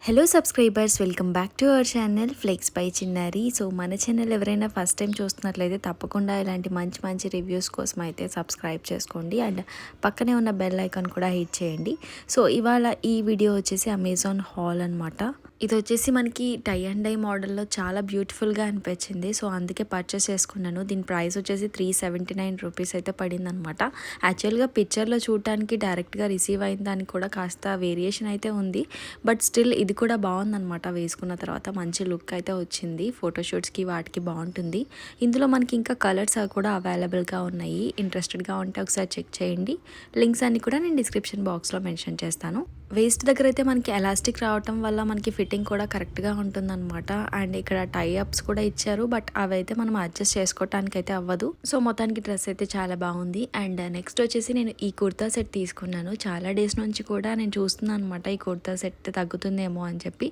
Hello subscribers, welcome back to our channel flakes by చిన్నారి. So మన channel ఎవరైనా first time చూస్తున్నట్లయితే తప్పకుండా ఇలాంటి మంచి మంచి రివ్యూస్ కోసం అయితే సబ్స్క్రైబ్ చేసుకోండి అండ్ పక్కనే ఉన్న బెల్ ఐకాన్ కూడా హిట్ చేయండి. సో ఇవాళ ఈ వీడియో వచ్చేసి అమెజాన్ హాల్ అనమాట. ఇది వచ్చేసి మనకి టై అండ్ డై మోడల్లో చాలా బ్యూటిఫుల్గా అనిపించింది. సో అందుకే పర్చేస్ చేసుకున్నాను. దీని ప్రైస్ వచ్చేసి 379 రూపీస్ అయితే పడింది అనమాట. యాక్చువల్గా పిక్చర్లో చూడటానికి డైరెక్ట్గా రిసీవ్ అయిన దానికి కూడా కాస్త వేరియేషన్ అయితే ఉంది. బట్ స్టిల్ ఇది కూడా బాగుందనమాట. వేసుకున్న తర్వాత మంచి లుక్ అయితే వచ్చింది. ఫోటోషూట్స్కి వాటికి బాగుంటుంది. ఇందులో మనకి ఇంకా కలర్స్ కూడా అవైలబుల్గా ఉన్నాయి. ఇంట్రెస్టెడ్గా ఉంటే ఒకసారి చెక్ చేయండి. లింక్స్ అన్ని కూడా నేను డిస్క్రిప్షన్ బాక్స్లో మెన్షన్ చేస్తాను. వేస్ట్ దగ్గర అయితే మనకి ఎలాస్టిక్ రావటం వల్ల మనకి ఫిట్టింగ్ కూడా కరెక్ట్గా ఉంటుందన్నమాట. అండ్ ఇక్కడ టై అప్స్ కూడా ఇచ్చారు, బట్ అవైతే మనం అడ్జస్ట్ చేసుకోవటానికి అయితే అవ్వదు. సో మొత్తానికి డ్రెస్ అయితే చాలా బాగుంది. అండ్ నెక్స్ట్ వచ్చేసి నేను ఈ కుర్తా సెట్ తీసుకున్నాను. చాలా డేస్ నుంచి కూడా నేను చూస్తున్నాను అనమాట ఈ కుర్తా సెట్ తగ్గుతుందేమో అని చెప్పి.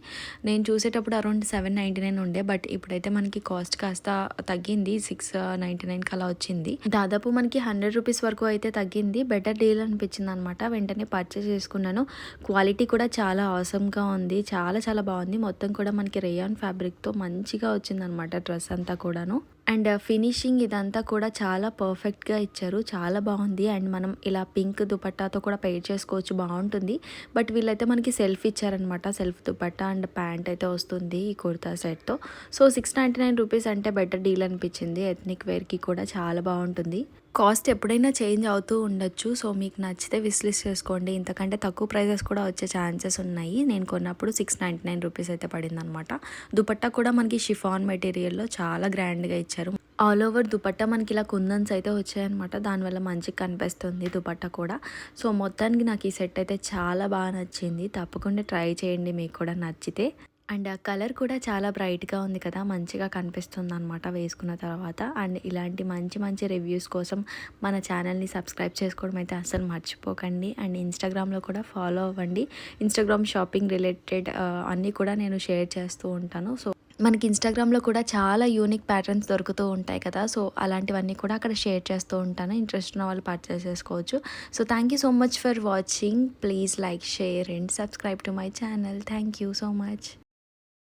నేను చూసేటప్పుడు అరౌండ్ 799 ఉండే, బట్ ఇప్పుడైతే మనకి కాస్ట్ కాస్త తగ్గింది. 699 అలా వచ్చింది. దాదాపు మనకి 100 రూపీస్ వరకు అయితే తగ్గింది. బెటర్ డీల్ అనిపించింది అనమాట. వెంటనే పర్చేస్ చేసుకున్నాను. క్వాలిటీ కూడా చాలా ఆసమ్గా ఉంది. చాలా చాలా బాగుంది. మొత్తం కూడా మనకి రేయాన్ ఫ్యాబ్రిక్తో మంచిగా వచ్చిందనమాట డ్రెస్ అంతా కూడాను. అండ్ ఫినిషింగ్ ఇదంతా కూడా చాలా పర్ఫెక్ట్గా ఇచ్చారు. చాలా బాగుంది. అండ్ మనం ఇలా పింక్ దుపట్టాతో కూడా పెయిర్ చేసుకోవచ్చు, బాగుంటుంది. బట్ వీళ్ళైతే మనకి సెల్ఫ్ ఇచ్చారనమాట. సెల్ఫ్ దుపట్టా అండ్ ప్యాంట్ అయితే వస్తుంది ఈ కుర్తా సెట్తో. సో 699 రూపీస్ అంటే బెటర్ డీల్ అనిపించింది. ఎథ్నిక్ వేర్కి కూడా చాలా బాగుంటుంది. కాస్ట్ ఎప్పుడైనా చేంజ్ అవుతూ ఉండొచ్చు. సో మీకు నచ్చితే విస్లిస్ట్ చేసుకోండి. ఇంతకంటే తక్కువ ప్రైజెస్ కూడా వచ్చే ఛాన్సెస్ ఉన్నాయి. నేను కొన్నప్పుడు 699 రూపీస్ అయితే పడింది అనమాట. దుపట్టా కూడా మనకి షిఫాన్ మెటీరియల్లో చాలా గ్రాండ్గా ఇచ్చారు. ఆల్ ఓవర్ దుపట్టా మనకి ఇలా కుందన్స్ అయితే వచ్చాయన్నమాట. దానివల్ల మంచిగా కనిపిస్తుంది దుపట్టా కూడా. సో మొత్తానికి నాకు ఈ సెట్ అయితే చాలా బాగా నచ్చింది. తప్పకుండా ట్రై చేయండి మీకు కూడా నచ్చితే. అండ్ ఆ కలర్ కూడా చాలా బ్రైట్గా ఉంది కదా, మంచిగా కనిపిస్తుంది అనమాట వేసుకున్న తర్వాత. అండ్ ఇలాంటి మంచి మంచి రివ్యూస్ కోసం మన ఛానల్ని సబ్స్క్రైబ్ చేసుకోవడం అయితే అసలు మర్చిపోకండి. అండ్ ఇన్స్టాగ్రామ్లో కూడా ఫాలో అవ్వండి. ఇన్స్టాగ్రామ్ షాపింగ్ రిలేటెడ్ అన్నీ కూడా నేను షేర్ చేస్తూ ఉంటాను. సో మనకి ఇన్స్టాగ్రామ్లో కూడా చాలా యూనిక్ ప్యాటర్న్స్ దొరుకుతూ ఉంటాయి కదా. సో అలాంటివన్నీ కూడా అక్కడ షేర్ చేస్తూ ఉంటాను. ఇంట్రెస్ట్ ఉన్న వాళ్ళు పర్చేస్ చేసుకోవచ్చు. So thank you so much for watching. Please like, share and subscribe to my channel. Thank you so much.